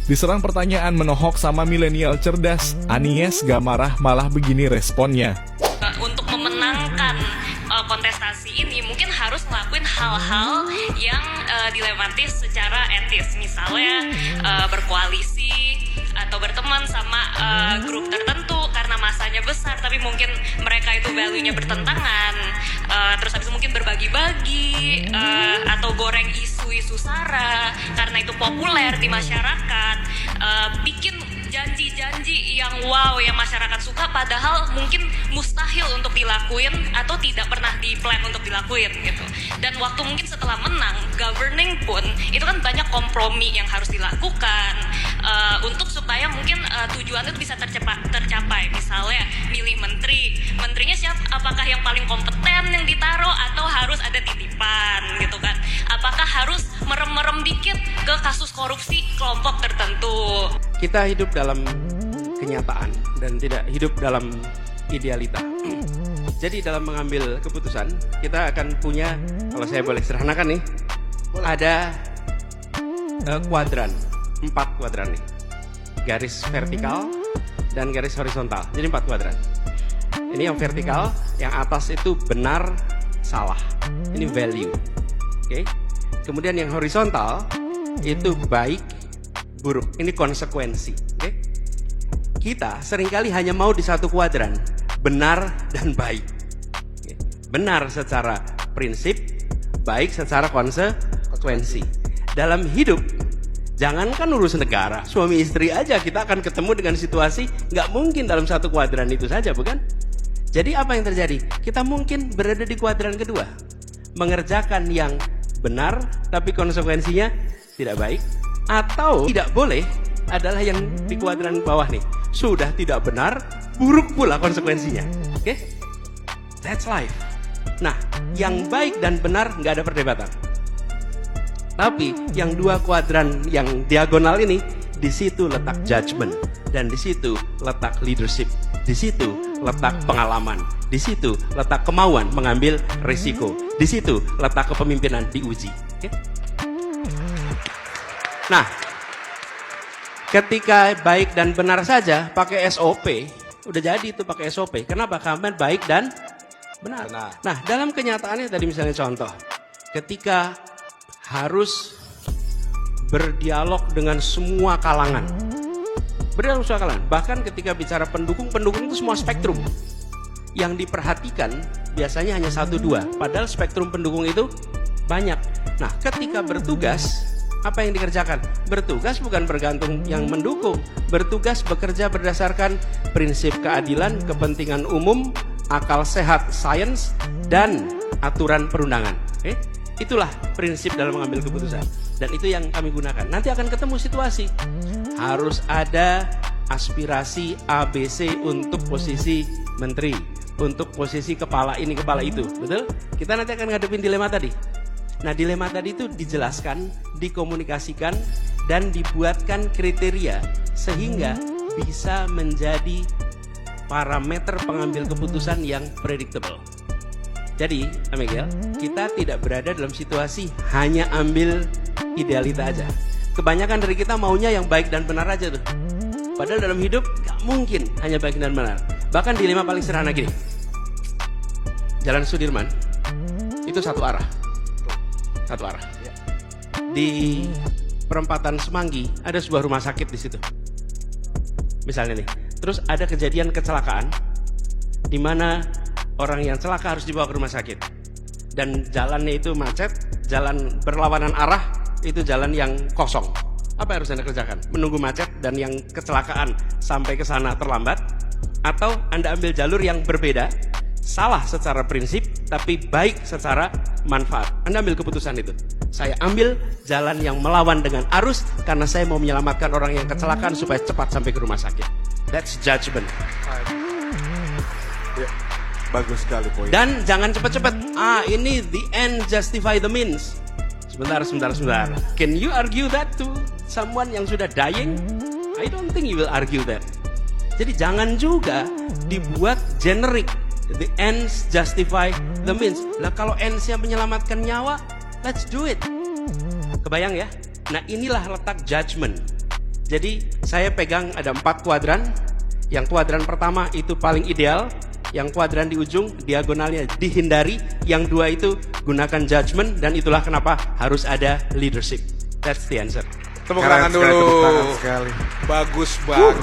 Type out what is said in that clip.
Diserang pertanyaan menohok sama milenial cerdas, Anies gak marah, malah begini responnya. Untuk memenangkan kontestasi ini mungkin harus ngelakuin hal-hal yang dilematis secara etis. Misalnya berkoalisi atau berteman sama grup tertentu karena masanya besar tapi mungkin mereka itu value-nya bertentangan. Terus habis mungkin berbagi-bagi atau goreng isu-isu sara karena itu populer di masyarakat. Bikin janji-janji yang wow yang masyarakat suka padahal mungkin mustahil untuk dilakuin atau tidak pernah di-plan untuk dilakuin gitu. Dan waktu mungkin setelah menang, governing pun itu kan banyak kompromi yang harus dilakukan untuk supaya mungkin tujuan itu bisa tercapai. Misalnya milih menterinya siapa, apakah yang paling kompeten yang ditaruh atau harus ada titipan gitu kan. Apakah harus merem-merem dikit ke kasus korupsi kelompok tertentu. Kita hidup dalam kenyataan dan tidak hidup dalam idealita. Jadi dalam mengambil keputusan, kita akan punya, kalau saya boleh sederhanakan nih, ada kuadran, 4 kuadran nih. Garis vertikal dan garis horizontal. Jadi 4 kuadran. Ini yang vertikal, yang atas itu benar, salah. Ini value. Oke. Kemudian yang horizontal itu baik, buruk. Ini konsekuensi. Okay? Kita seringkali hanya mau di satu kuadran, benar dan baik. Okay? Benar secara prinsip, baik secara konsekuensi. Dalam hidup, jangankan urus negara, suami istri aja kita akan ketemu dengan situasi nggak mungkin dalam satu kuadran itu saja, bukan? Jadi apa yang terjadi? Kita mungkin berada di kuadran kedua, mengerjakan yang benar tapi konsekuensinya tidak baik. Atau tidak boleh adalah yang di kuadran bawah nih. Sudah tidak benar, buruk pula konsekuensinya. Oke? That's life. Nah, yang baik dan benar nggak ada perdebatan. Tapi yang 2 kuadran yang diagonal ini, di situ letak judgment. Dan di situ letak leadership. Di situ letak pengalaman. Di situ letak kemauan mengambil risiko. Di situ letak kepemimpinan diuji. Oke? Nah, ketika baik dan benar saja pakai SOP, udah jadi itu pakai SOP. Kenapa? Karena baik dan benar. Nah, dalam kenyataannya tadi misalnya contoh, ketika harus berdialog dengan semua kalangan. Berdialog semua kalangan. Bahkan ketika bicara pendukung itu semua spektrum. Yang diperhatikan biasanya hanya 1-2, padahal spektrum pendukung itu banyak. Nah, ketika bertugas, apa yang dikerjakan? Bertugas bukan bergantung yang mendukung. Bertugas bekerja berdasarkan prinsip keadilan, kepentingan umum, akal sehat, sains, dan aturan perundangan. Itulah prinsip dalam mengambil keputusan. Dan itu yang kami gunakan. Nanti akan ketemu situasi. Harus ada aspirasi ABC untuk posisi menteri, untuk posisi kepala ini, kepala itu. Betul? Kita nanti akan ngadepin dilema tadi. Nah, dilema tadi itu dijelaskan, dikomunikasikan, dan dibuatkan kriteria sehingga bisa menjadi parameter pengambil keputusan yang predictable. Jadi, Miguel, kita tidak berada dalam situasi hanya ambil idealita aja. Kebanyakan dari kita maunya yang baik dan benar aja tuh. Padahal dalam hidup gak mungkin hanya baik dan benar. Bahkan dilema paling sederhana gini. Jalan Sudirman itu satu arah. Satu arah. Di perempatan Semanggi ada sebuah rumah sakit di situ. Misalnya nih, terus ada kejadian kecelakaan di mana orang yang celaka harus dibawa ke rumah sakit. Dan jalannya itu macet, jalan berlawanan arah, itu jalan yang kosong. Apa yang harus Anda kerjakan? Menunggu macet dan yang kecelakaan sampai ke sana terlambat, atau Anda ambil jalur yang berbeda, salah secara prinsip tapi baik secara manfaat. Anda ambil keputusan itu. Saya ambil jalan yang melawan dengan arus karena saya mau menyelamatkan orang yang kecelakaan supaya cepat sampai ke rumah sakit. That's judgment. Ya, bagus sekali poin. Dan jangan cepat-cepat. Ini the end justify the means. Sebentar. Can you argue that to someone yang sudah dying? I don't think you will argue that. Jadi jangan juga dibuat generic. The ends justify the means. Lah kalau ends-nya menyelamatkan nyawa, let's do it. Kebayang ya? Nah inilah letak judgment. Jadi saya pegang ada 4 kuadran. Yang kuadran pertama itu paling ideal. Yang kuadran di ujung diagonalnya dihindari. Yang 2 itu gunakan judgment. Dan itulah kenapa harus ada leadership. That's the answer. Tepuk Keren tangan sekali, dulu. tepuk tangan sekali. Bagus banget.